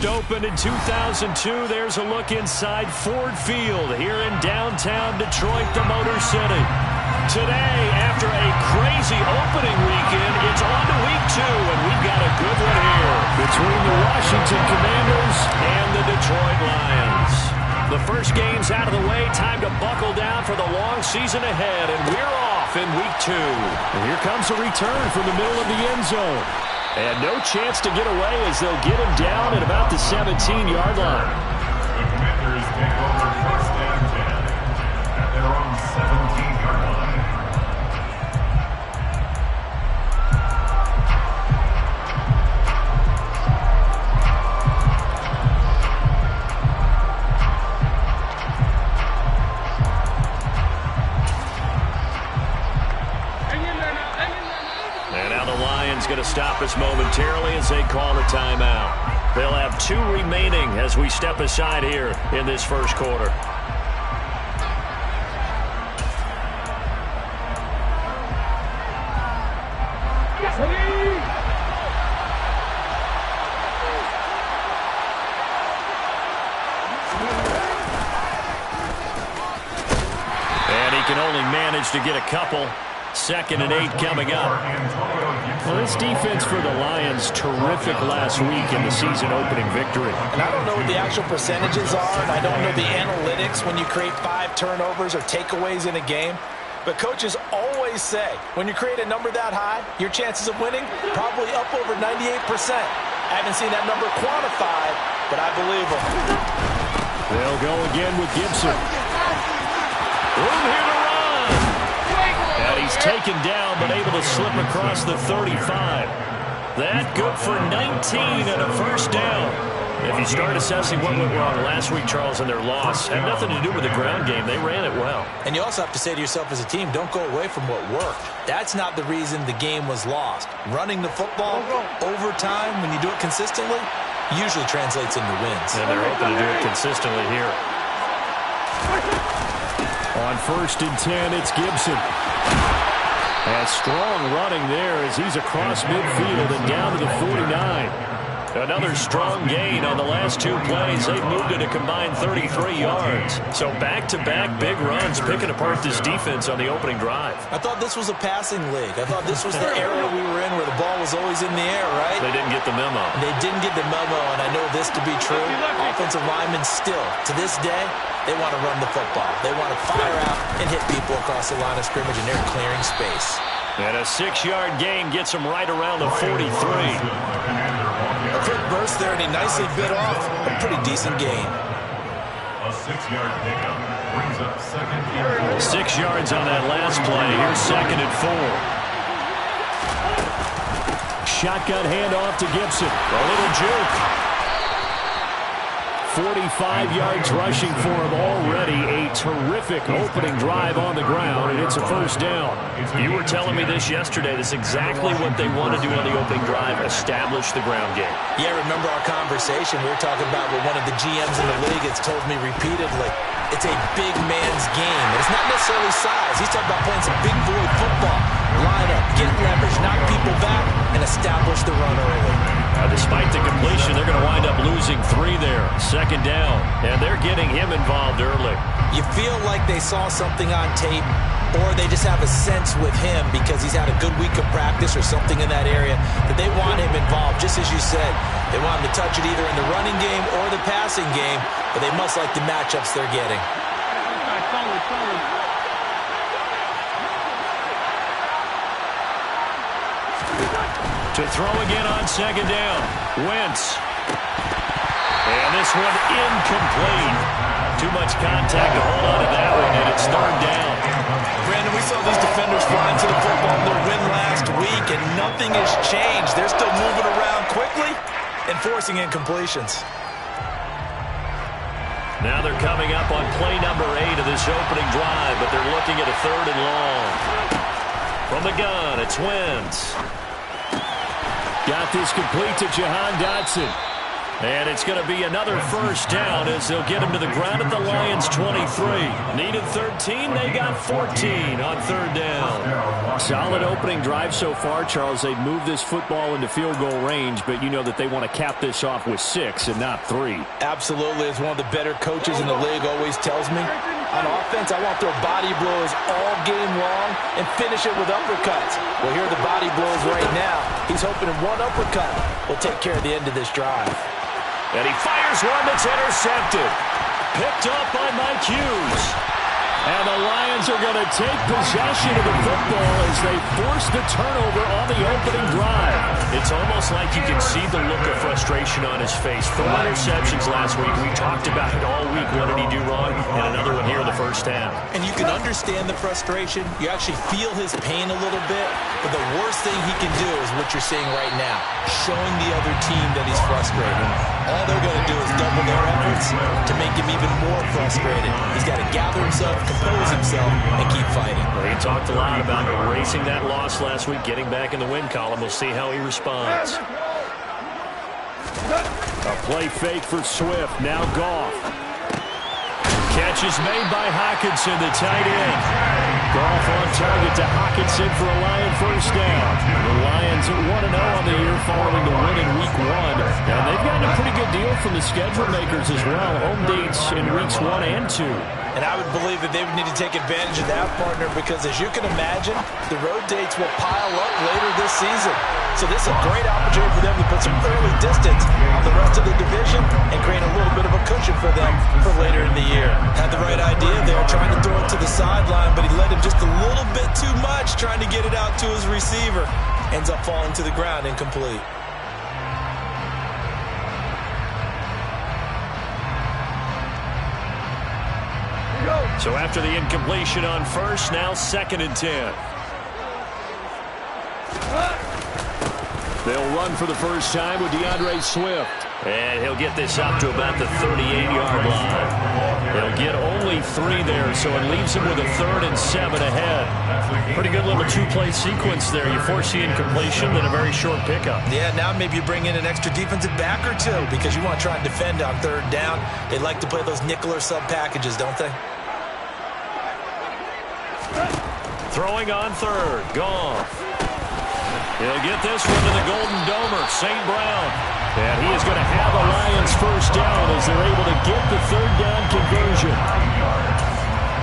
first opened in 2002. There's a look inside Ford Field here in downtown Detroit, the Motor City. Today, after a crazy opening weekend, it's on to week 2, and we've got a good one here between the Washington Commanders and the Detroit Lions. The first game's out of the way. Time to buckle down for the long season ahead, and we're off in week 2. And here comes a return from the middle of the end zone. And no chance to get away as they'll get him down at about the 17-yard line. The Commanders take over first and 10 at their own 17-yard line. Going to stop us momentarily as they call a timeout. They'll have 2 remaining as we step aside here in this first quarter. And he can only manage to get a couple. 2nd and 8 coming up. Well, this defense for the Lions, terrific last week in the season-opening victory. And I don't know what the actual percentages are, and I don't know the analytics when you create 5 turnovers or takeaways in a game. But coaches always say, when you create a number that high, your chances of winning probably up over 98%. I haven't seen that number quantified, but I believe them. They'll go again with Gibson. Room here to run. And he's taken down, but able to slip across the 35. That good for 19 and a first down. If you start assessing what went wrong last week, Charles, in their loss, had nothing to do with the ground game. They ran it well. And you also have to say to yourself as a team, don't go away from what worked. That's not the reason the game was lost. Running the football over time, when you do it consistently, usually translates into wins. And they're hoping to do it consistently here. On 1st and 10, it's Gibson. And strong running there as he's across midfield and down to the 49. Another strong gain on the last 2 plays. They've moved it a combined 33 yards. So back-to-back big runs, picking apart this defense on the opening drive. I thought this was a passing league. I thought this was the era we were in where the ball was always in the air, right? They didn't get the memo. They didn't get the memo, and I know this to be true. Offensive linemen still, to this day, they want to run the football. They want to fire out and hit people across the line of scrimmage, and they're clearing space. And a 6-yard gain gets them right around the 43. A quick burst there, and he nicely bit off a pretty decent gain. A 6-yard pickup brings up 2nd and 4. 6 yards on that last play. Here's 2nd and 4. Shotgun handoff to Gibson. A little juke. 45 yards rushing for him already. A terrific opening drive on the ground, and it's a first down. You were telling me this yesterday. That's exactly what they want to do on the opening drive, establish the ground game. Yeah, remember our conversation? We were talking about what one of the GMs in the league has told me repeatedly. It's a big man's game. It's not necessarily size. He's talking about playing some big boy football. Line up, get leverage, knock people back, and establish the run early. Despite the completion, they're going to wind up losing 3 there. 2nd down, and they're getting him involved early. You feel like they saw something on tape, or they just have a sense with him because he's had a good week of practice or something in that area that they want him involved. Just as you said, they want him to touch it either in the running game or the passing game, but they must like the matchups they're getting. To throw again on 2nd down. Wentz. And this one incomplete. Too much contact to hold on to that one, and it's 3rd down. Brandon, we saw these defenders flying to the football in their win last week, and nothing has changed. They're still moving around quickly and forcing incompletions. Now they're coming up on play number 8 of this opening drive, but they're looking at a 3rd and long. From the gun, it's Wentz. Got this complete to Jahan Dotson. And it's going to be another first down as they'll get him to the ground at the Lions' 23. Needed 13. They got 14 on third down. Solid opening drive so far, Charles. They've moved this football into field goal range, but you know that they want to cap this off with 6 and not 3. Absolutely. As one of the better coaches in the league always tells me, on offense, I want to throw body blows all game long and finish it with uppercuts. Well, here are the body blows right now. He's hoping one uppercut will take care of the end of this drive. And he fires one that's intercepted. Picked up by Mike Hughes. And the Lions are going to take possession of the football as they force the turnover on the opening drive. It's almost like you can see the look of frustration on his face. 4 interceptions last week. We talked about it all week. What did he do wrong? And another one here in the first half. And you can understand the frustration. You actually feel his pain a little bit. But the worst thing he can do is what you're seeing right now, showing the other team that he's frustrated. All they're going to do is double their efforts to make him even more frustrated. He's got to gather himself, compose himself, and keep fighting. Well, he talked a lot about erasing that loss last week, getting back in the win column. We'll see how he responds. A play fake for Swift. Now Goff. Catch is made by Hockenson, the tight end. Goff on target to Hockenson for a Lion first down. The Lions are 1-0 on the year following the win in Week 1. And they've gotten a pretty good deal from the schedule makers as well. Home dates in Weeks 1 and 2. And I would believe that they would need to take advantage of that, partner, because as you can imagine, the road dates will pile up later this season. So this is a great opportunity for them to put some early distance on the rest of the division and create a little bit of a cushion for them for later in the year. Had the right idea there, trying to throw it to the sideline, but he let him just a little bit too much, trying to get it out to his receiver. Ends up falling to the ground incomplete. So after the incompletion on first, now 2nd and 10. They'll run for the first time with DeAndre Swift. And he'll get this up to about the 38-yard line. They'll get only 3 there, so it leaves him with a 3rd and 7 ahead. Pretty good little 2-play sequence there. You force the incompletion, then a very short pickup. Yeah, now maybe you bring in an extra defensive back or 2 because you want to try and defend on 3rd down. They like to play those nickel or sub packages, don't they? Throwing on 3rd. Goff. He'll get this one to the Golden Domer, St. Brown. And he is going to have a Lions first down as they're able to get the 3rd down conversion.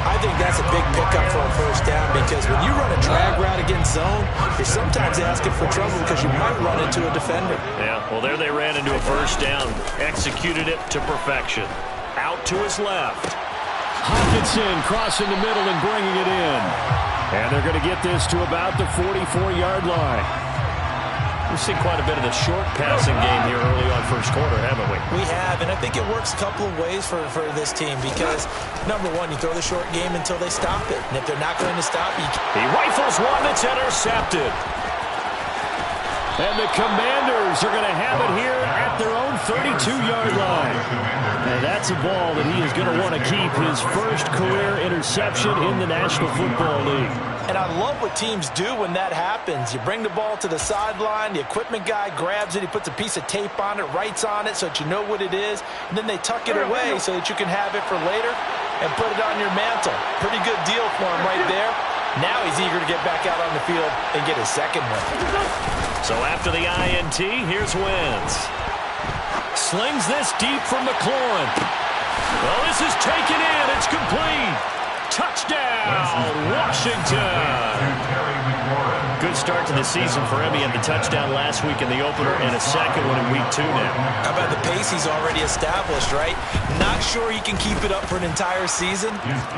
I think that's a big pickup for a first down because when you run a drag route against zone, you're sometimes asking for trouble because you might run into a defender. Yeah, well, there they ran into a first down. Executed it to perfection. Out to his left. Hockenson crossing the middle and bringing it in. And they're going to get this to about the 44-yard line. We've seen quite a bit of the short passing game here early on first quarter, haven't we? We have, and I think it works a couple of ways for this team because, number one, you throw the short game until they stop it. And if they're not going to stop you... He rifles one that's intercepted. And the Commanders are going to have it here at their own 32-yard line. And that's a ball that he is going to want to keep, his first career interception in the National Football League. And I love what teams do when that happens. You bring the ball to the sideline, the equipment guy grabs it, he puts a piece of tape on it, writes on it so that you know what it is, and then they tuck it away so that you can have it for later and put it on your mantle. Pretty good deal for him right there. Now he's eager to get back out on the field and get his second one. So after the INT, here's Wentz. Slings this deep from McLaurin. Well, this is taken in. It's complete. Touchdown, Washington. Good start to the season for him. He had the touchdown last week in the opener and a second one in Week 2 now. How about the pace he's already established, right? Not sure he can keep it up for an entire season,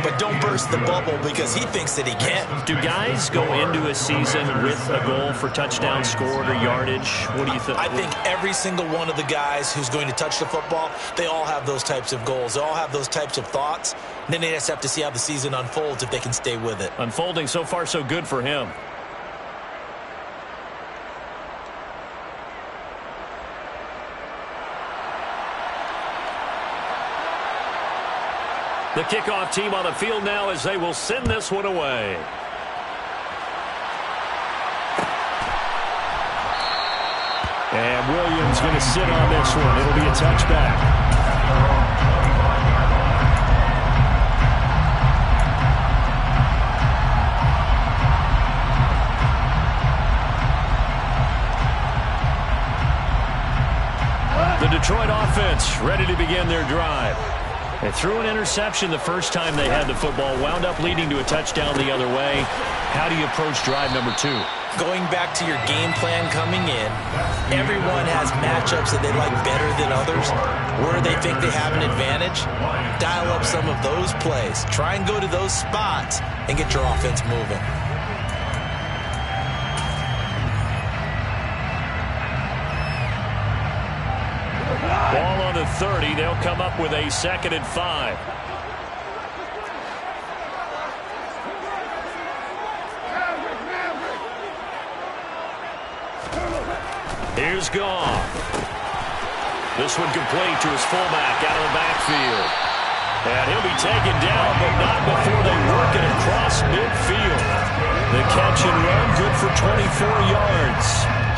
but don't burst the bubble because he thinks that he can. Do guys go into a season with a goal for touchdown scored or yardage? What do you think? I think every single one of the guys who's going to touch the football, they all have those types of goals. They all have those types of thoughts. And then they just have to see how the season unfolds if they can stay with it. Unfolding so far so good for him. The kickoff team on the field now as they will send this one away. And Williams going to sit on this one. It'll be a touchback. The Detroit offense ready to begin their drive. They threw an interception the first time they had the football, wound up leading to a touchdown the other way. How do you approach drive number 2? Going back to your game plan coming in, everyone has matchups that they like better than others. Where they think they have an advantage, dial up some of those plays. Try and go to those spots and get your offense moving. Ball on the 30. They'll come up with a 2nd and 5. Here's Goff. This one complete to his fullback out of the backfield. And he'll be taken down, but not before they work it across midfield. The catch and run, good for 24 yards.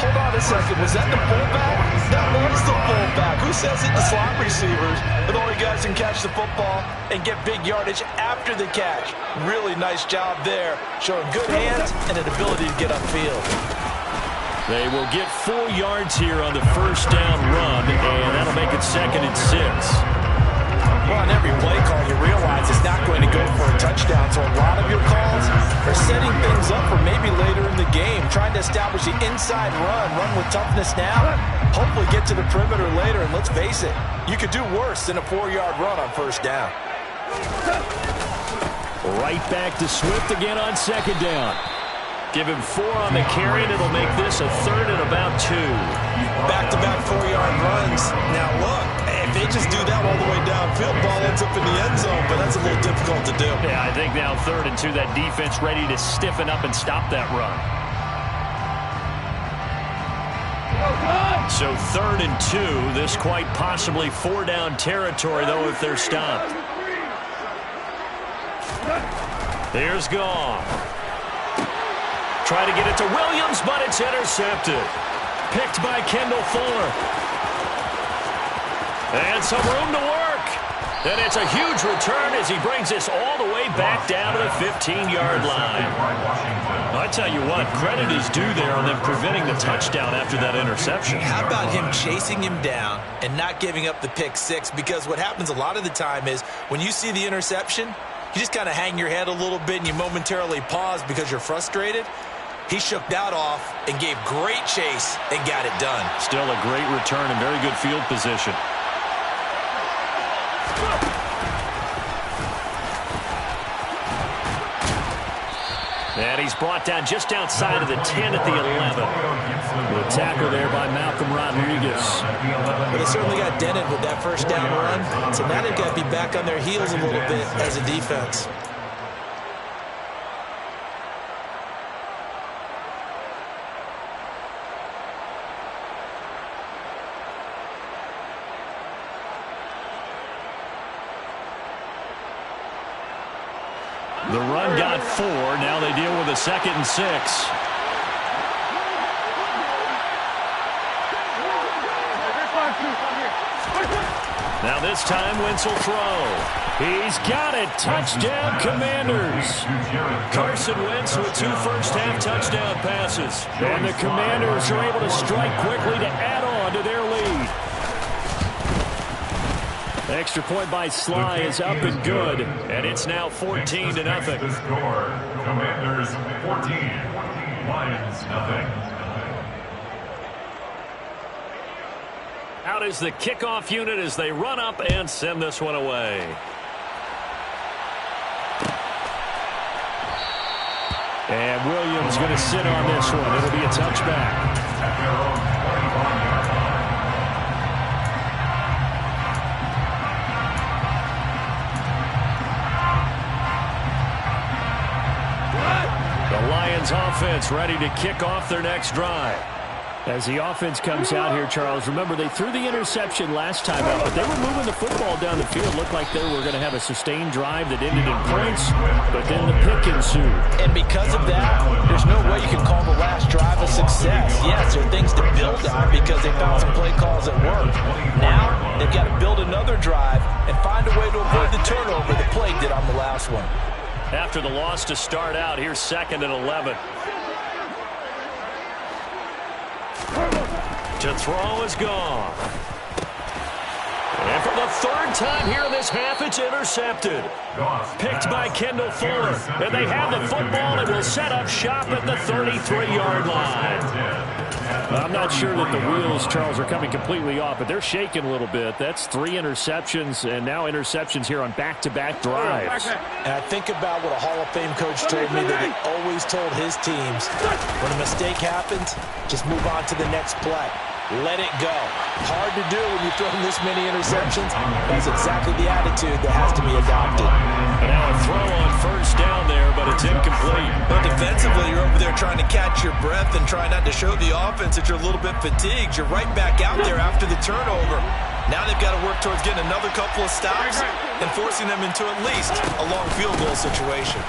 Hold on a second. Was that the fullback? That was the fullback. Who says it? The slot receivers are the only guys who can catch the football and get big yardage after the catch. Really nice job there, showing good hands and an ability to get upfield. They will get 4 yards here on the first down run, and that'll make it 2nd and 6. Well, on every play call, you realize it's not going to go for a touchdown, so a lot of your calls are setting things up for maybe later in the game, trying to establish the inside run with toughness now, hopefully get to the perimeter later, and let's face it, you could do worse than a 4-yard run on first down. Right back to Swift again on 2nd down. Give him 4 on the carry, and it'll make this a 3rd and about 2. Back-to-back 4-yard runs. Now, look, if they just do that all the way downfield, ball ends up in the end zone, but that's a little difficult to do. Yeah, I think now 3rd and 2, that defense ready to stiffen up and stop that run. So 3rd and 2, this quite possibly 4-down territory, though, if they're stopped. Here's Goff. Try to get it to Williams, but it's intercepted. Picked by Kendall Fuller. And some room to work. And it's a huge return as he brings this all the way back down to the 15-yard line. I tell you what, credit is due there on them preventing the touchdown after that interception. How about him chasing him down and not giving up the pick 6? Because what happens a lot of the time is when you see the interception, you just kind of hang your head a little bit and you momentarily pause because you're frustrated. He shook that off and gave great chase and got it done. Still a great return and very good field position. And he's brought down just outside of the 10 at the 11. The tackle there by Malcolm Rodriguez. But they certainly got dented with that first down run. So now they've got to be back on their heels a little bit as a defense. The run got 4. Now they deal with a 2nd and 6. Now this time Wentz will throw. He's got it. Touchdown, Commanders. Carson Wentz with 2 first-half touchdown passes. And the Commanders are able to strike quickly to add on to their lead. The extra point by Sly is up and good, and it's now 14-0. The score, Commanders 14, Lions nothing. Out is the kickoff unit as they run up and send this one away. And Williams going to sit on this one. It'll be a touchback. At their own 21-yard line. The Lions offense ready to kick off their next drive. As the offense comes out here, Charles, remember they threw the interception last time out, but they were moving the football down the field. Looked like they were going to have a sustained drive that ended in points, but then the pick ensued. And because of that, there's no way you can call the last drive a success. Yes, there are things to build down because they found some play calls that worked. Now they've got to build another drive and find a way to avoid the turnover the play did on the last one. After the loss to start out, here's 2nd and 11. To throw is gone. And for the 3rd time here in this half, it's intercepted. Picked by Kendall Fuller. And they have the football and will set up shop at the 33-yard line. I'm not sure that the wheels, Charles, are coming completely off, but they're shaking a little bit. That's 3 interceptions, and now interceptions here on back-to-back drives. And I think about what a Hall of Fame coach told me that he always told his teams, when a mistake happens, just move on to the next play. Let it go. Hard to do when you throw this many interceptions. That's exactly the attitude that has to be adopted. And now a throw on 1st down there, but it's incomplete. But defensively, you're over there trying to catch your breath and try not to show the offense that you're a little bit fatigued. You're right back out there after the turnover. Now they've got to work towards getting another couple of stops and forcing them into at least a long field goal situation.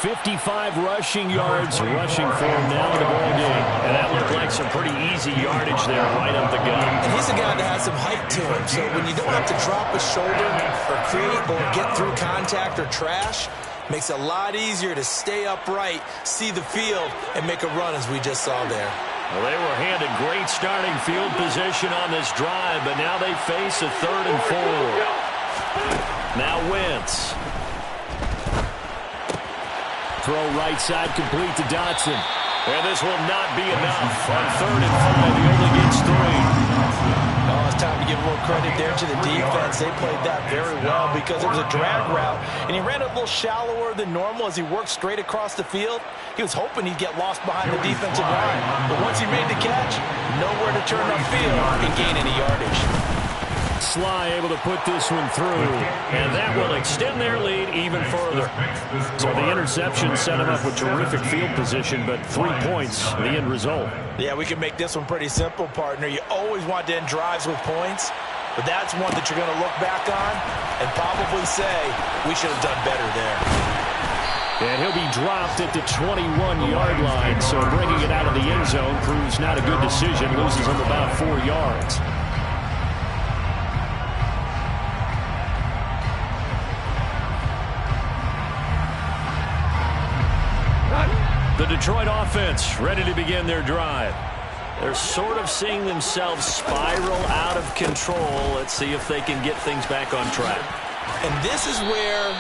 55 rushing yards rushing for him now in the ball game. And that looked like some pretty easy yardage there right up the gut. And he's a guy that has some height to him. So when you don't have to drop a shoulder or create or get through contact or trash, makes it a lot easier to stay upright, see the field, and make a run as we just saw there. Well, they were handed great starting field position on this drive, but now they face a 3rd and 4. Now Wentz. Throw right side complete to Dotson. And this will not be enough. On 3rd and 5, he only gets 3. Oh, it's time to give a little credit there to the defense. They played that very well because it was a drag route, and he ran a little shallower than normal as he worked straight across the field. He was hoping he'd get lost behind the defensive line, but once he made the catch, nowhere to turn upfield and gain any yardage. Sly able to put this one through. And that will extend their lead even further. So the interception set him up with terrific field position, but 3 points, the end result. Yeah, we can make this one pretty simple, partner. You always want to end drives with points, but that's one that you're going to look back on and probably say, we should have done better there. And he'll be dropped at the 21-yard line, so bringing it out of the end zone proves not a good decision. Loses him about 4 yards. The Detroit offense ready to begin their drive. They're sort of seeing themselves spiral out of control. Let's see if they can get things back on track. And this is where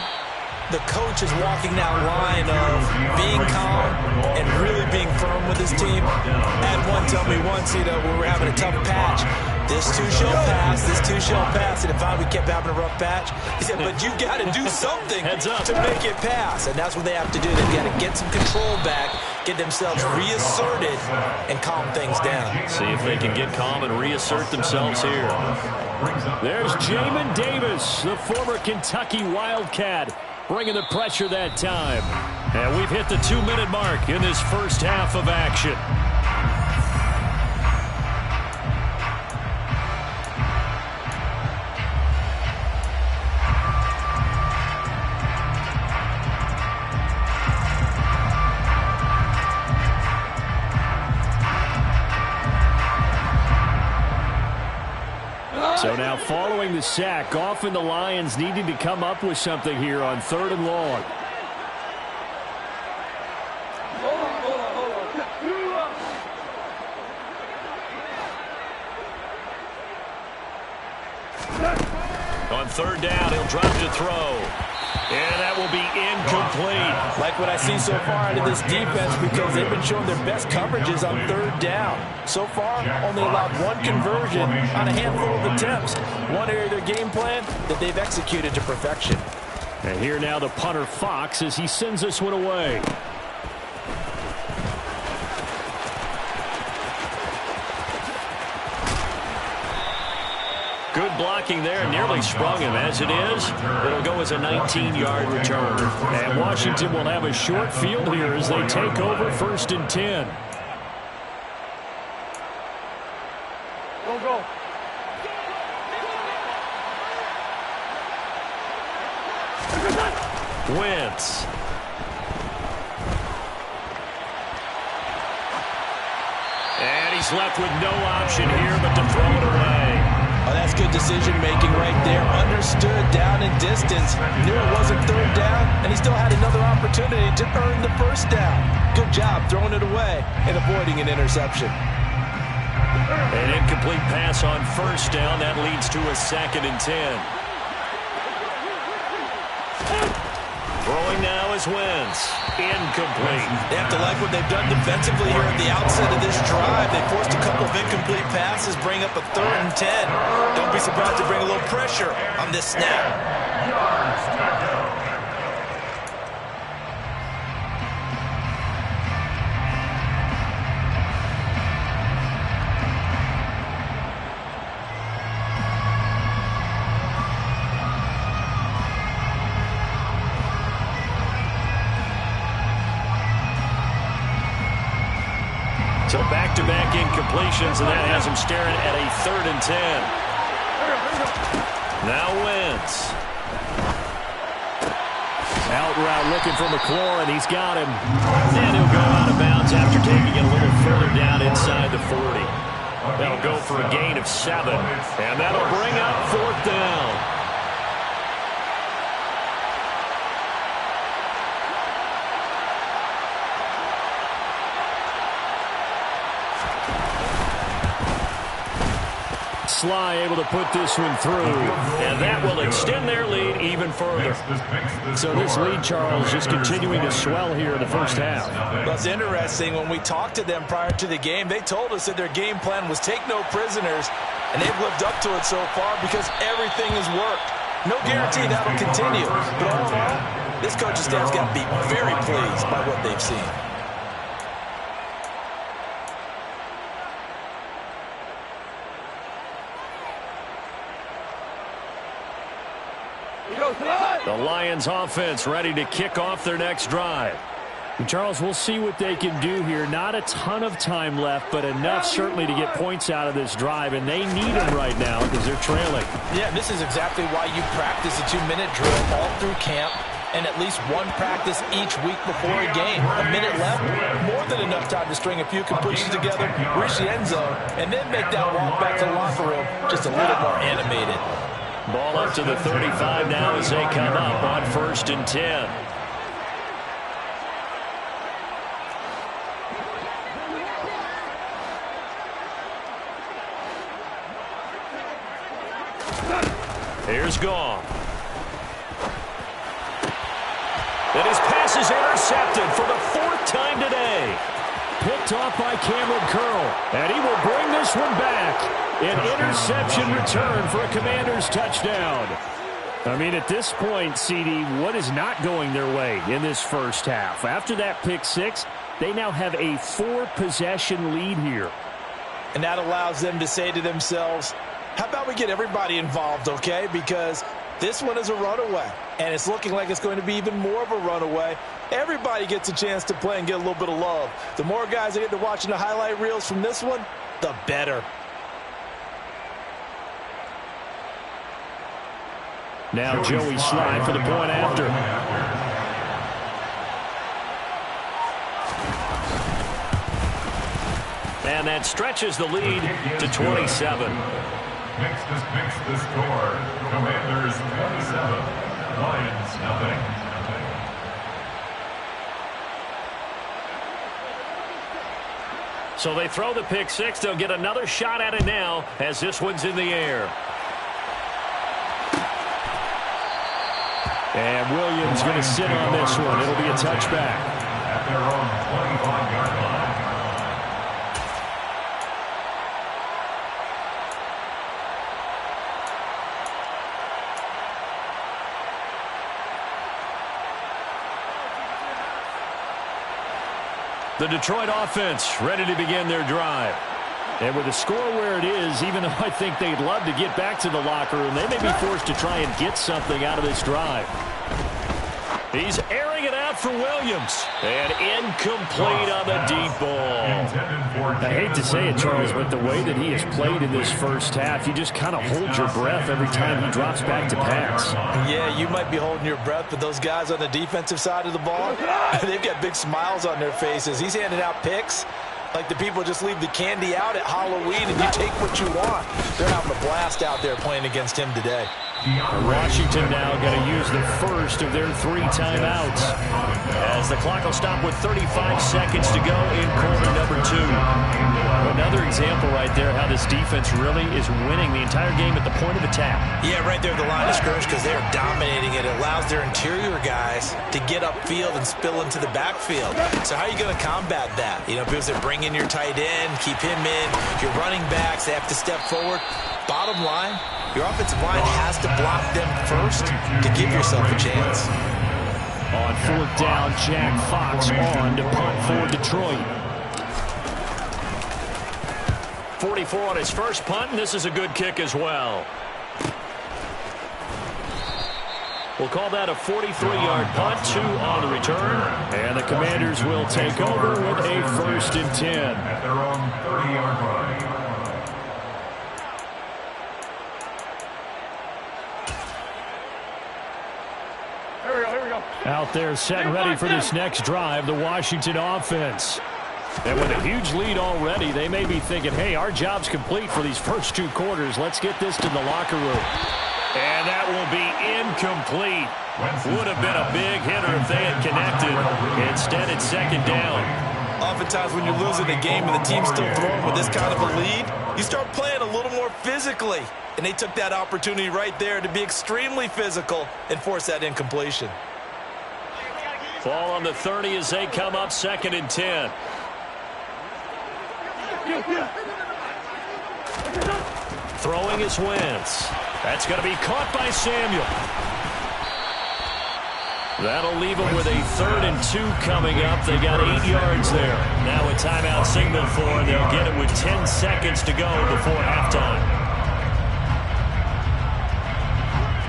the coach is walking that line of being calm and really being firm with his team. I had one tell me once, when we were having a tough patch, this too shall pass, this too shall pass. And if we kept having a rough patch, he said, but you got to do something to make it pass. And that's what they have to do. They've got to get some control back, get themselves reasserted, and calm things down. See if they can get calm and reassert themselves here. There's Jamin Davis, the former Kentucky Wildcat, bringing the pressure that time. And we've hit the 2-minute mark in this first half of action. So now following the sack, often the Lions needing to come up with something here on 3rd and long. On 3rd down, he'll drop to throw. And that will be incomplete. Like what I see so far out of this defense, because they've been showing their best coverages on 3rd down. So far, only allowed 1 conversion on a handful of attempts. One area of their game plan that they've executed to perfection. And here now the punter Fox as he sends this one away. Good blocking there, nearly sprung him. As it is, it'll go as a 19-yard return. And Washington will have a short field here as they take over 1st and 10. Go. Wentz. He's left with no option here but to throw it away. Oh, that's good decision-making right there. Understood down and distance. Knew it wasn't third down, and he still had another opportunity to earn the first down. Good job throwing it away and avoiding an interception. An incomplete pass on first down. That leads to a 2nd and 10. Throwing now is Wentz. Incomplete. They have to like what they've done defensively here at the outset of this drive. They forced a couple of incomplete passes, bring up a 3rd and 10. Don't be surprised to bring a little pressure on this snap. So back-to-back incompletions, and that has him staring at a 3rd and 10. Now Wentz. Out route looking for McLaurin, and he's got him. And he'll go out of bounds after taking it a little further down inside the 40. That'll go for a gain of 7, and that'll bring up 4th down. Sly able to put this one through, and that will extend their lead even further. So this lead, Charles, just continuing to swell here in the first half. Well, it's interesting. When we talked to them prior to the game, they told us that their game plan was take no prisoners, and they've lived up to it so far because everything has worked. No guarantee that will continue, but all in all, this coaching staff's got to be very pleased by what they've seen. The Lions offense ready to kick off their next drive. And Charles, we'll see what they can do here. Not a ton of time left, but enough certainly to get points out of this drive, and they need them right now because they're trailing. Yeah, this is exactly why you practice a 2-minute drill all through camp and at least one practice each week before a game. A minute left, more than enough time to string a few completions together, reach the end zone, and then make that walk back to the locker room just a little more animated. Ball up to the 35 now as they come up on 1st and 10. Here's Goff. And his pass is intercepted for the 4th time today. Picked off by Cameron Curl, and he will bring this one back. An interception return for a Commanders touchdown. I mean, at this point, CD, what is not going their way in this first half? After that pick 6, they now have a 4-possession lead here. And that allows them to say to themselves, how about we get everybody involved, okay? Because this one is a runaway, and it's looking like it's going to be even more of a runaway. Everybody gets a chance to play and get a little bit of love. The more guys that get to watching the highlight reels from this one, the better. Now Joey Sly for the point after. And that stretches the lead to 27. Makes the score. Commanders 27, Lions nothing. So they throw the pick 6. They'll get another shot at it now as this one's in the air. And Williams going to sit on this one. It'll be a touchback. At their own 25-yard line. The Detroit offense ready to begin their drive. And with the score where it is, even though I think they'd love to get back to the locker room, they may be forced to try and get something out of this drive. He's airing it out for Williams. And incomplete on the deep ball. I hate to say it, Charles, but the way that he has played in this first half, you just kind of hold your breath every time he drops back to pass. Yeah, you might be holding your breath, but those guys on the defensive side of the ball, they've got big smiles on their faces. He's handing out picks. Like the people just leave the candy out at Halloween and you take what you want. They're having a blast out there playing against him today. Washington now going to use the first of their 3 timeouts, as the clock will stop with 35 seconds to go in quarter number 2. Another example right there how this defense really is winning the entire game at the point of attack. Yeah, right there at the line of scrimmage, because they're dominating it. It allows their interior guys to get upfield and spill into the backfield. So how are you going to combat that? You know, because they bring in your tight end, keep him in. Your running backs, they have to step forward. Bottom line, your offensive line has to block them first to give yourself a chance. On 4th down, Jack Fox on to punt for Detroit. 44 on his first punt, and this is a good kick as well. We'll call that a 43-yard punt, 2 on the return. And the Commanders will take over with a 1st and 10. At their own 30-yard line. Out there set and ready for this next drive, the Washington offense. And with a huge lead already, they may be thinking, hey, our job's complete for these first 2 quarters. Let's get this to the locker room. And that will be incomplete. Would have been a big hitter if they had connected. Instead, it's 2nd down. Oftentimes when you're losing a game and the team's still throwing with this kind of a lead, you start playing a little more physically. And they took that opportunity right there to be extremely physical and force that incompletion. Ball on the 30 as they come up 2nd and 10. Throwing is Wentz. That's going to be caught by Samuel. That'll leave them with a 3rd and 2 coming up. They got 8 yards there. Now a timeout signal for them. They'll get it with 10 seconds to go before halftime.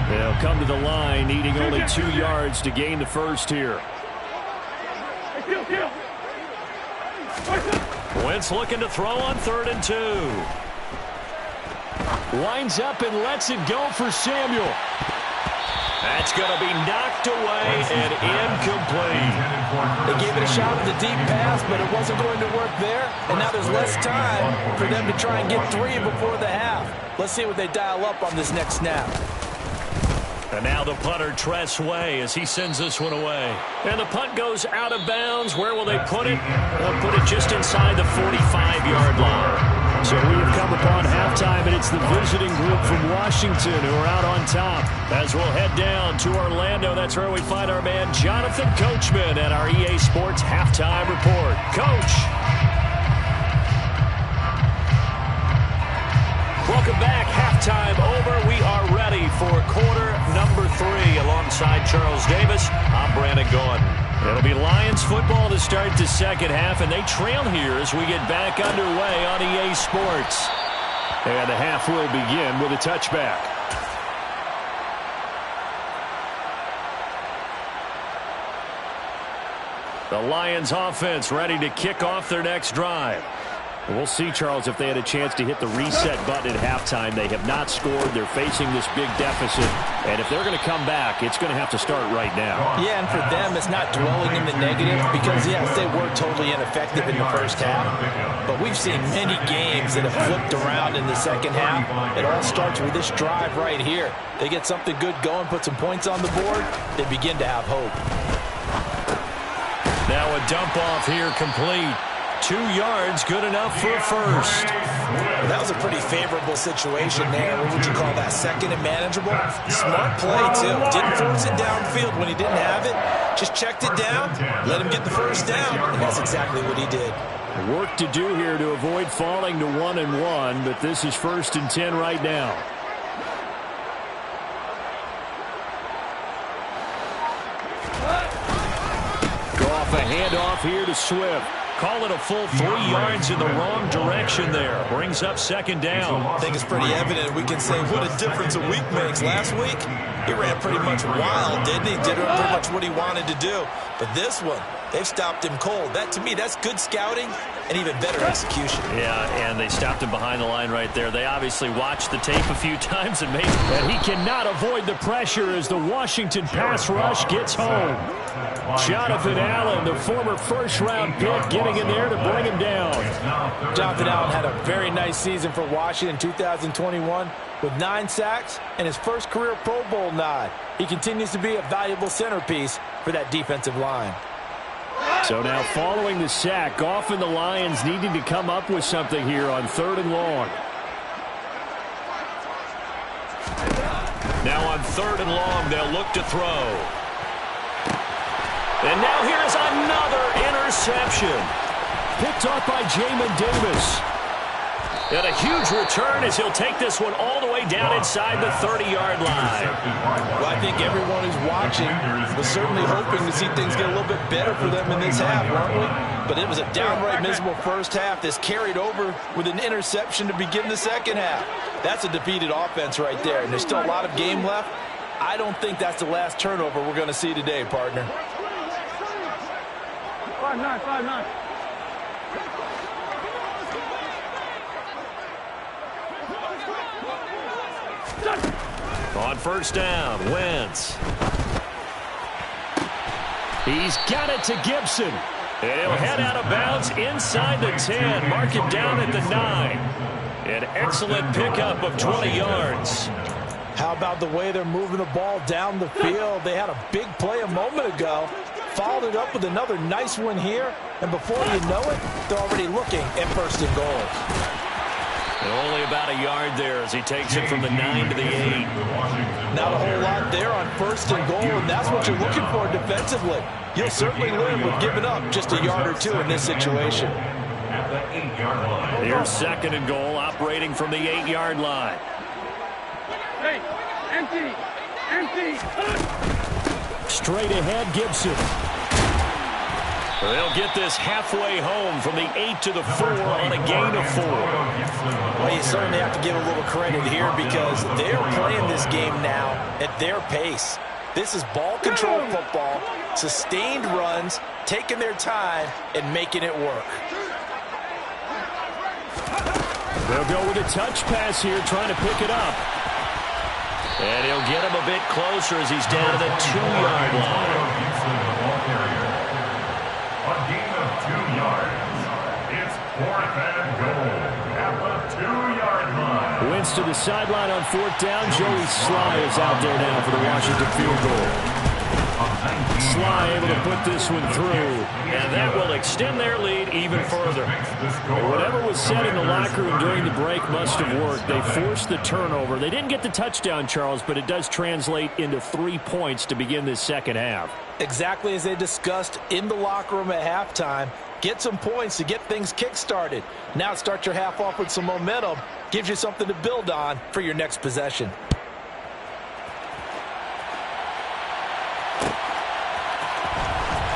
They'll come to the line, needing only 2 yards to gain the first here. Wentz looking to throw on 3rd and 2. Winds up and lets it go for Samuel. That's going to be knocked away and incomplete. They gave it a shot with a deep pass, but it wasn't going to work there. And now there's less time for them to try and get 3 before the half. Let's see what they dial up on this next snap. And now the punter, Tress Way, as he sends this one away. And the punt goes out of bounds. Where will they put it? They'll put it just inside the 45-yard line. So we have come upon halftime, and it's the visiting group from Washington who are out on top. As we'll head down to Orlando, that's where we find our man Jonathan Coachman at our EA Sports Halftime Report. Coach. Welcome back. Halftime over. We are ready for quarter number 3 alongside Charles Davis. I'm Brandon Gaudin. It'll be Lions football to start the second half, and they trail here as we get back underway on EA Sports. And the half will begin with a touchback. The Lions offense ready to kick off their next drive. We'll see, Charles, if they had a chance to hit the reset button at halftime. They have not scored. They're facing this big deficit. And if they're going to come back, it's going to have to start right now. Yeah, and for them, it's not dwelling in the negative because, yes, they were totally ineffective in the first half. But we've seen many games that have flipped around in the second half. It all starts with this drive right here. They get something good going, put some points on the board, they begin to have hope. Now a dump off here complete. 2 yards, good enough for a first. Well, that was a pretty favorable situation there. What would you call that? 2nd and manageable? Smart play, too. Didn't force it downfield when he didn't have it. Just checked it down, let him get the first down, and that's exactly what he did. Work to do here to avoid falling to 1-1, but this is 1st and 10 right now. Go off a handoff here to Swift. Call it a full 3 yards in the wrong direction there. Brings up 2nd down. I think it's pretty evident. We can say what a difference a week makes. Last week, he ran pretty much wild, didn't he? Did pretty much what he wanted to do. But this one, they've stopped him cold. That, to me, that's good scouting and even better execution. Yeah, and they stopped him behind the line right there. They obviously watched the tape a few times and he cannot avoid the pressure as the Washington pass rush gets home. Jonathan Allen, the former first-round pick, getting in there to bring him down. Jonathan Allen had a very nice season for Washington in 2021 with 9 sacks and his first career Pro Bowl nod. He continues to be a valuable centerpiece for that defensive line. So now following the sack, Goff and the Lions needing to come up with something here on 3rd and long. Now on 3rd and long, they'll look to throw. And now here's another interception. Picked off by Jamin Davis. And a huge return as he'll take this one all the way down inside the 30-yard line. Well, I think everyone who's watching was certainly hoping to see things get a little bit better for them in this half, weren't we? But it was a downright miserable first half. This carried over with an interception to begin the second half. That's a defeated offense right there, and there's still a lot of game left. I don't think that's the last turnover we're going to see today, partner. 5-9, 5-9. On first down, Wentz. He's got it to Gibson. And he'll head out of bounds inside the 10. Mark him down at the 9. An excellent pickup of 20 yards. How about the way they're moving the ball down the field? They had a big play a moment ago. Followed it up with another nice one here. And before you know it, they're already looking at 1st and goal. And only about a yard there as he takes it from the 9 to the 8. Not a whole lot there on 1st and goal, and that's what you're looking for defensively. You'll certainly live with giving up just a yard or 2 in this situation. Here's 2nd and goal, operating from the 8-yard line. Hey, empty, empty. Straight ahead, Gibson. They'll get this halfway home from the 8 to the 4 on a gain of 4. Well, you certainly have to give a little credit here because they're playing this game now at their pace. This is ball control football, sustained runs, taking their time, and making it work. They'll go with a touch pass here, trying to pick it up. And he'll get him a bit closer as he's down to the 2-yard line. A gain of 2 yards. It's 4th and goal at the 2-yard line. Wentz to the sideline on 4th down. Joey Sly is out there now for the Washington field goal. Sly able to put this one through. And that will extend their lead even further. Whatever was said in the locker room during the break must have worked. They forced the turnover. They didn't get the touchdown, Charles, but it does translate into 3 points to begin this second half. Exactly as they discussed in the locker room at halftime. Get some points to get things kick-started. Now start your half off with some momentum. Gives you something to build on for your next possession.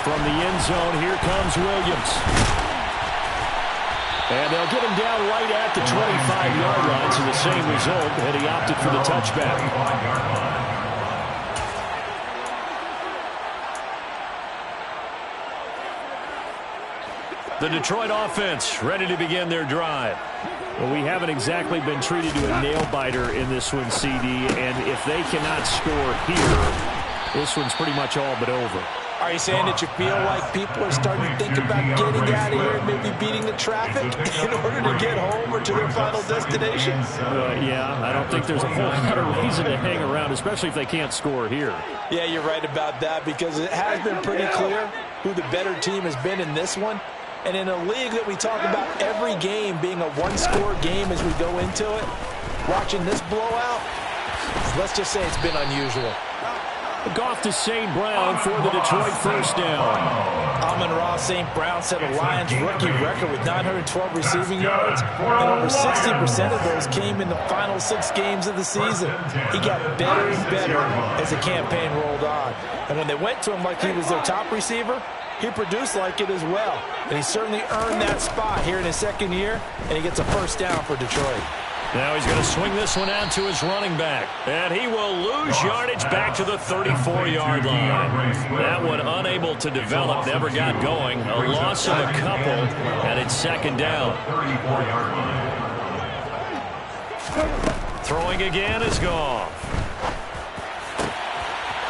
From the end zone, here comes Williams. And they'll get him down right at the 25-yard line, so the same result, and he opted for the touchback. The Detroit offense ready to begin their drive. Well, we haven't exactly been treated to a nail-biter in this one, CD, and if they cannot score here, this one's pretty much all but over. Are you saying that you feel like people are starting to think about getting out of here and maybe beating the traffic in order to get home or to their final destination? Yeah, I don't think there's a whole lot of reason to hang around, especially if they can't score here. Yeah, you're right about that because it has been pretty clear who the better team has been in this one. And in a league that we talk about every game being a one-score game as we go into it, watching this blowout, let's just say it's been unusual. Goff to St. Brown for the Detroit first down. Amon-Ra St. Brown set a Lions rookie record with 912 receiving yards, and over 60% of those came in the final 6 games of the season. He got better and better as the campaign rolled on. And when they went to him like he was their top receiver, he produced like it as well. And he certainly earned that spot here in his second year, and he gets a first down for Detroit. Now he's going to swing this one out to his running back. And he will lose yardage back to the 34-yard line. That one unable to develop, never got going. A loss of a couple, and it's second down. Throwing again is Goff.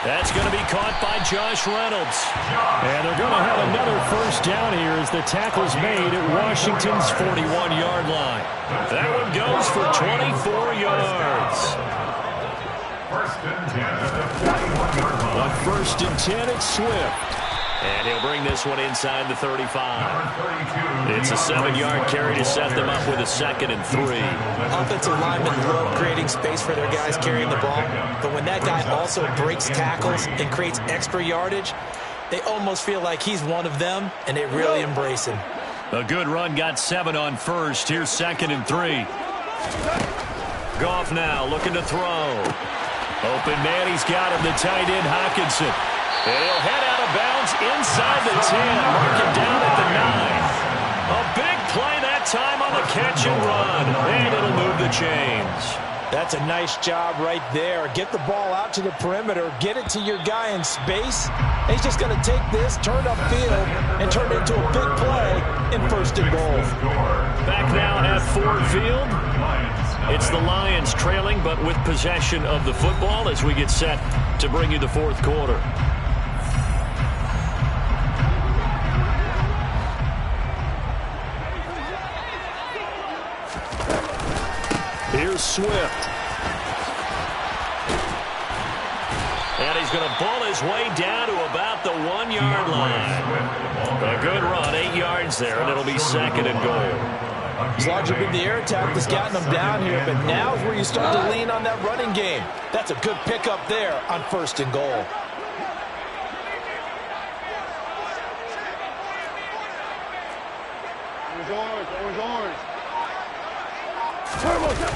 That's going to be caught by Josh Reynolds. And they're going to have another first down here as the tackle's made at Washington's 41-yard line. That one goes for 24 yards. First and 10 at the 41-yard line. On first and 10, it's Swift. And he'll bring this one inside the 35. It's a 7-yard carry to set them up with a 2nd and 3. Offensive linemen love creating space for their guys carrying the ball, but when that guy also breaks tackles and creates extra yardage, they almost feel like he's one of them, and they really embrace him. A good run got 7 on first. Here's 2nd and 3. Goff now looking to throw. Open man, he's got him, the tight end Hockenson. And he'll head out of bounds inside the 10. Mark it down at the 9. A big play that time on the catch and run. And it'll move the chains. That's a nice job right there. Get the ball out to the perimeter. Get it to your guy in space. And he's just going to take this, turn upfield, and turn it into a big play in 1st and goal. Back now at Ford Field. It's the Lions trailing, but with possession of the football as we get set to bring you the 4th quarter. Here's Swift. And he's going to ball his way down to about the 1-yard line. A good run, 8 yards there, and it'll be 2nd and goal. It's largely been the air attack that's gotten them down here, but now is where you start to lean on that running game. That's a good pickup there on 1st and goal.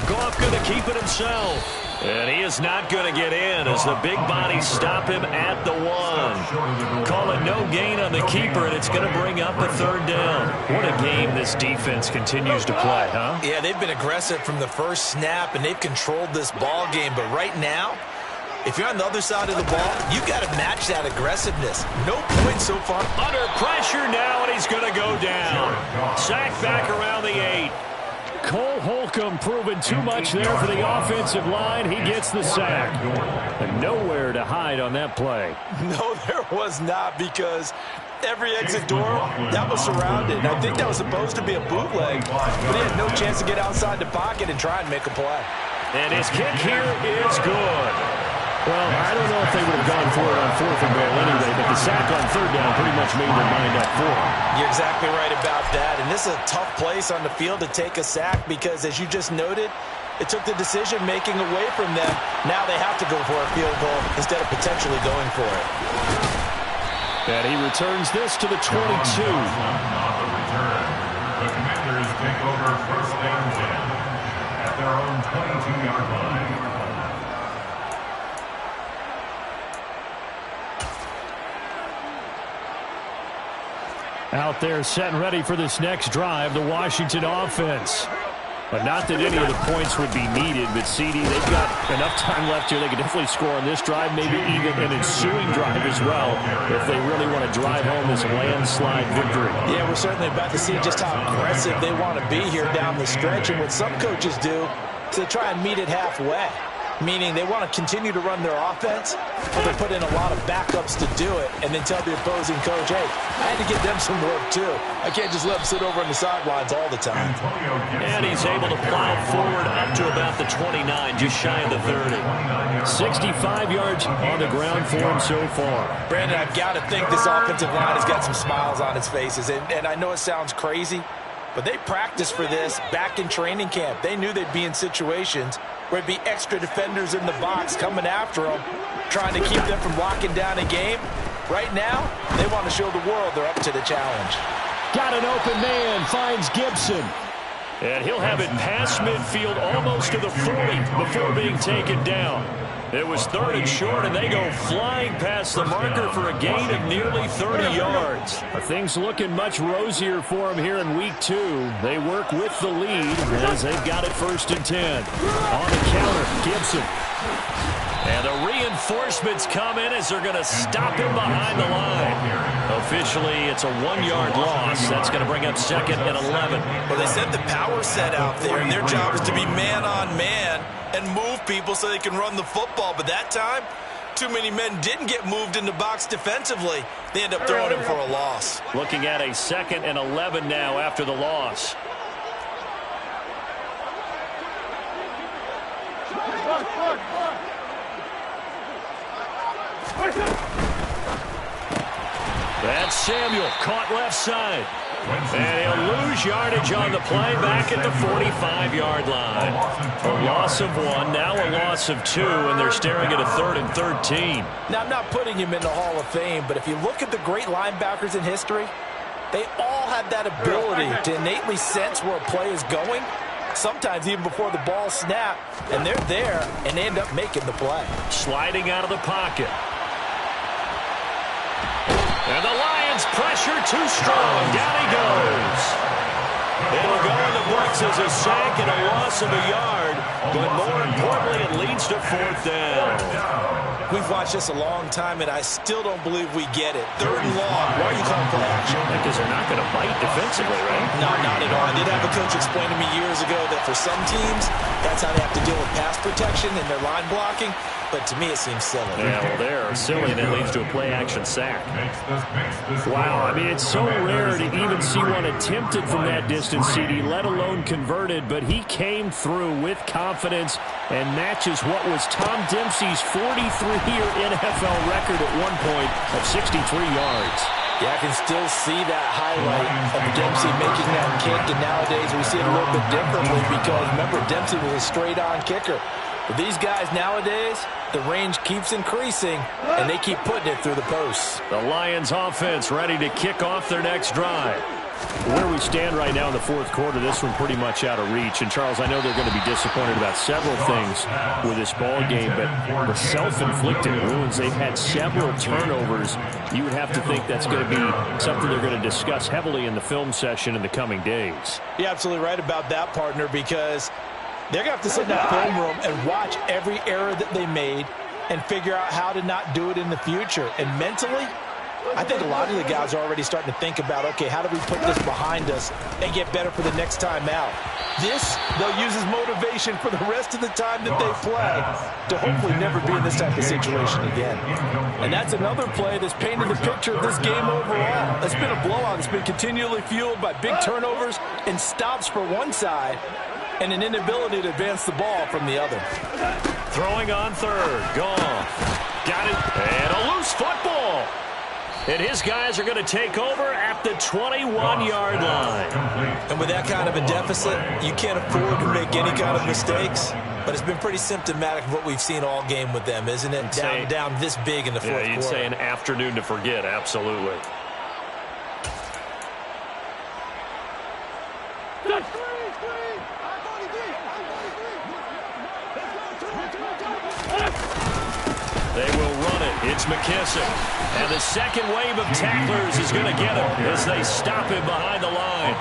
Goff going to keep it himself. And he is not going to get in as the big bodies stop him at the 1. Call it no gain on the keeper, and it's going to bring up a 3rd down. What a game this defense continues to play, huh? Yeah, they've been aggressive from the first snap, and they've controlled this ball game. But right now, if you're on the other side of the ball, you've got to match that aggressiveness. No points so far. Under pressure now, and he's going to go down. Sacked back around the 8. Cole Holcomb proving too much there for the offensive line. He gets the sack. And nowhere to hide on that play. No, there was not, because every exit door, that was surrounded. I think that was supposed to be a bootleg, but he had no chance to get outside the pocket and try and make a play. And his kick here is good. Well, I don't know if they would have gone for it on 4th and goal anyway, but the sack on 3rd down pretty much made their mind up for it. You're exactly right about that, and this is a tough place on the field to take a sack because, as you just noted, it took the decision-making away from them. Now they have to go for a field goal instead of potentially going for it. And he returns this to the 22. The Commanders take over 1st and 10 at their own 22-yard line. Out there set and ready for this next drive, the Washington offense. But not that any of the points would be needed, but CD, they've got enough time left here. They can definitely score on this drive, maybe even an ensuing drive as well, if they really want to drive home this landslide victory. Yeah, we're certainly about to see just how aggressive they want to be here down the stretch. And what some coaches do is they try and meet it halfway, meaning they want to continue to run their offense, but they put in a lot of backups to do it, and then tell the opposing coach, hey, I had to get them some work too. I can't just let them sit over on the sidelines all the time. And he's able to plow forward up to about the 29, just shy of the 30. 65 yards on the ground for him so far. Brandon, I've got to think this offensive line has got some smiles on its faces, and I know it sounds crazy, but they practiced for this back in training camp. They knew they'd be in situations where it'd be extra defenders in the box coming after them, trying to keep them from locking down a game. Right now, they want to show the world they're up to the challenge. Got an open man, finds Gibson. And he'll have it past midfield almost to the 40 before being taken down. It was 3rd and short, and they go flying past the marker for a gain of nearly 30 yards. Things looking much rosier for them here in week 2. They work with the lead as they've got it 1st and 10. On the counter, Gibson. And the reinforcements come in as they're going to stop him behind the line. Officially, it's a 1-yard loss. That's going to bring up 2nd and 11. Well, they set the power set out there, and their job is to be man-on-man and move people so they can run the football. But that time, Too many men didn't get moved in the box defensively. They end up throwing him for a loss. Looking at a 2nd and 11 now after the loss. That's Samuel, caught left side. And he'll lose yardage on the play back at the 45-yard line. A loss of 1, now a loss of 2, and they're staring at a 3rd and 13. Now, I'm not putting him in the Hall of Fame, but if you look at the great linebackers in history, they all have that ability to innately sense where a play is going, sometimes even before the ball snapped, and they're there, and they end up making the play. Sliding out of the pocket. And the Lions pressure too strong. Down he goes. It'll go in the books as a sack and a loss of a yard, but more importantly, it leads to 4th down. We've watched this a long time, and I still don't believe we get it. 3rd and long. Why are you calling play action? Because they're not going to bite defensively, right? No, not at all. I did have a coach explain to me years ago that for some teams, that's how they have to deal with pass protection and their line blocking. But to me, it seems silly. Yeah, well, they're silly, and it leads to a play-action sack. Wow, I mean, it's so rare to even see one attempted from that distance, CD, let alone converted. But he came through with confidence and matches what was Tom Dempsey's 43-year NFL record at one point of 63 yards. Yeah, I can still see that highlight of Dempsey making that kick, and nowadays we see it a little bit differently because, remember, Dempsey was a straight-on kicker. But these guys nowadays, the range keeps increasing, and they keep putting it through the posts. The Lions offense ready to kick off their next drive. Where we stand right now in the 4th quarter, this one pretty much out of reach. And, Charles, I know they're going to be disappointed about several things with this ball game, but the self-inflicted wounds, they've had several turnovers. You would have to think that's going to be something they're going to discuss heavily in the film session in the coming days. You're absolutely right about that, partner, because they're going to have to sit in that film room and watch every error that they made and figure out how to not do it in the future. And mentally, I think a lot of the guys are already starting to think about, okay, how do we put this behind us and get better for the next time out? This, they'll use as motivation for the rest of the time that they play to hopefully never be in this type of situation again. And that's another play that's painted the picture of this game overall. It's been a blowout. It's been continually fueled by big turnovers and stops for one side and an inability to advance the ball from the other. Throwing on 3rd. Goff. Got it. And a loose football. And his guys are going to take over at the 21-yard line. And with that kind of a deficit, you can't afford to make any kind of mistakes. But it's been pretty symptomatic of what we've seen all game with them, isn't it? Down this big in the 4th quarter. You'd say an afternoon to forget, absolutely. They will run it. It's McKissick. And the second wave of tacklers is going to get him as they stop him behind the line.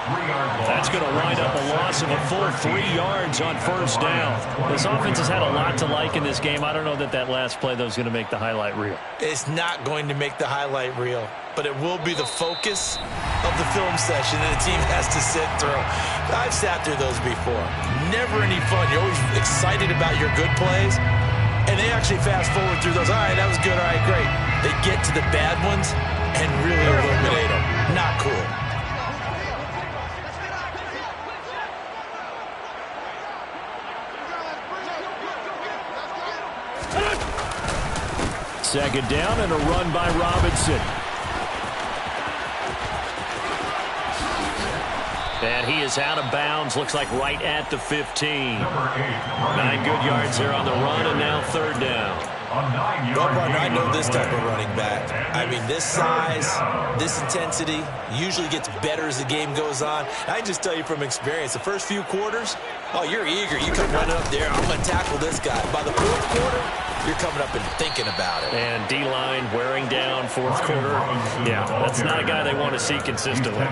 That's going to wind up a loss of a full 3 yards on 1st down. This offense has had a lot to like in this game. I don't know that that last play, though, is going to make the highlight reel. It's not going to make the highlight reel, but it will be the focus of the film session that the team has to sit through. I've sat through those before. Never any fun. You're always excited about your good plays. And they actually fast forward through those. All right, that was good. All right, great. They get to the bad ones and really eliminate them. Not cool. Second down and a run by Robinson. And he is out of bounds, looks like right at the 15. 9 good yards there on the run, and now 3rd down. I know this type of running back. I mean, this size, this intensity usually gets better as the game goes on. I can just tell you from experience, the first few quarters, oh, you're eager. You come running up there, I'm going to tackle this guy. By the 4th quarter, you're coming up and thinking about it. And D-line wearing down 4th quarter. Yeah, that's not a guy they want to see consistently.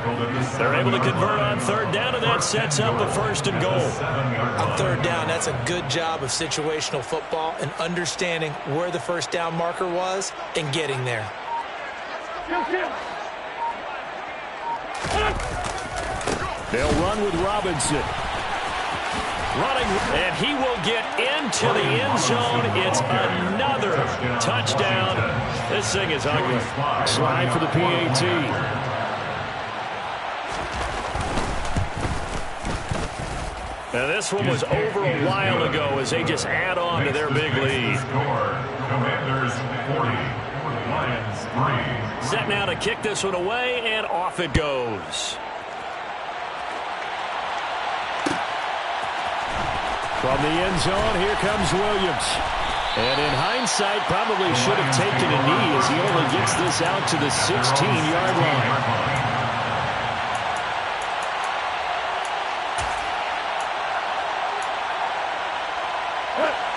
They're able to convert on 3rd down, and that sets up a 1st and goal. On 3rd down, that's a good job of situational football and understanding where the 1st down marker was and getting there. They'll run with Robinson. Running, and he will get into the end zone. It's another touchdown. This thing is ugly. Slide for the PAT. Now this one was over a while ago as they just add on to their big lead. Commanders 40, Lions 3. Set now to kick this one away, and off it goes. From the end zone, here comes Williams. And in hindsight, probably should have taken a knee as he only gets this out to the 16-yard line.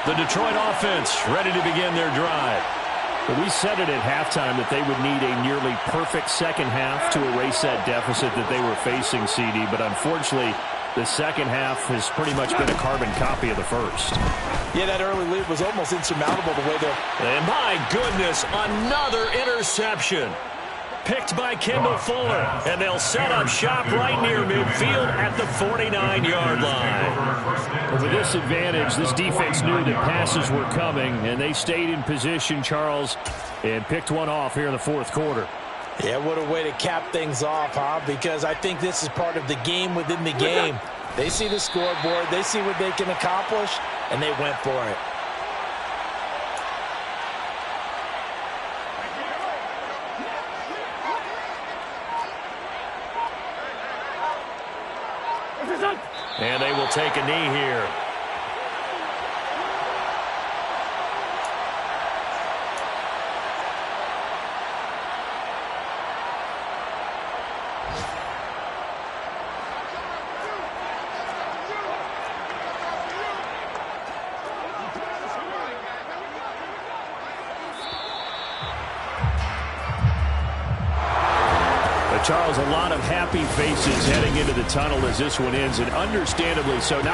The Detroit offense ready to begin their drive. But we said it at halftime that they would need a nearly perfect second half to erase that deficit that they were facing, CD. But unfortunately, the second half has pretty much been a carbon copy of the first. Yeah, that early lead was almost insurmountable the way they're... And my goodness, another interception. Picked by Kendall Fuller. And they'll set up shop right near midfield at the 49-yard line. With this advantage, this defense knew that passes were coming, and they stayed in position, Charles, and picked one off here in the fourth quarter. Yeah, what a way to cap things off, huh? Because I think this is part of the game within the game. They see the scoreboard, they see what they can accomplish, and they went for it. And they will take a knee here. Charles, a lot of happy faces heading into the tunnel as this one ends, and understandably so.